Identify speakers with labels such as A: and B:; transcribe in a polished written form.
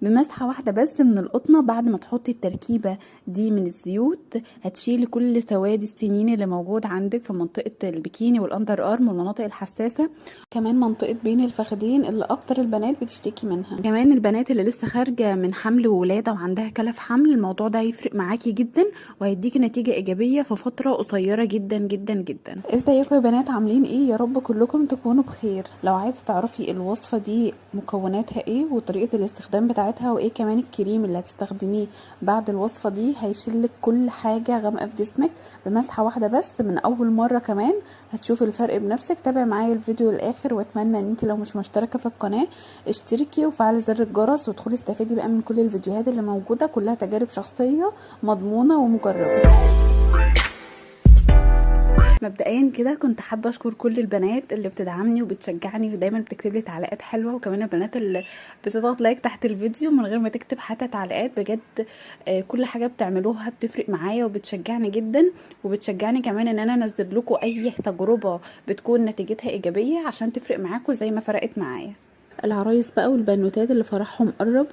A: بمسحة واحدة بس من القطنة بعد ما تحطي التركيبة دي من الزيوت هتشيلي كل سواد السنين اللي موجود عندك في منطقة البكيني والاندر ارم والمناطق الحساسة، كمان منطقة بين الفخدين اللي اكتر البنات بتشتكي منها. كمان البنات اللي لسه خارجة من حمل وولادة وعندها كلف حمل، الموضوع ده هيفرق معاكي جدا وهيديكي نتيجة ايجابية في فترة قصيرة جدا جدا جدا. ازيكم يا بنات، عاملين ايه؟ يا رب كلكم تكونوا بخير. لو عايزة تعرفي الوصفة دي مكوناتها ايه وطريقة الاستخدام بتاعتها وايه كمان الكريم اللي هتستخدميه بعد الوصفة دي هيشيلك كل حاجة غامقة في جسمك بمسحة واحدة بس من اول مرة، كمان هتشوفي الفرق بنفسك. تابع معايا الفيديو للاخر، واتمنى ان انت لو مش مشتركة في القناة اشتركي وفعلي زر الجرس وادخلي استفادي بقى من كل الفيديوهات اللي موجودة، كلها تجارب شخصية مضمونة ومجربة. مبدئيا كده كنت حابه اشكر كل البنات اللي بتدعمني وبتشجعني ودايما بتكتب لي تعليقات حلوه، وكمان البنات اللي بتضغط لايك تحت الفيديو من غير ما تكتب حتى تعليقات. بجد كل حاجه بتعملوها بتفرق معايا وبتشجعني جدا، وبتشجعني كمان ان انا انزل لكم اي تجربه بتكون نتيجتها ايجابيه عشان تفرق معاكم زي ما فرقت معايا. العرايس بقى والبنوتات اللي فرحهم قرب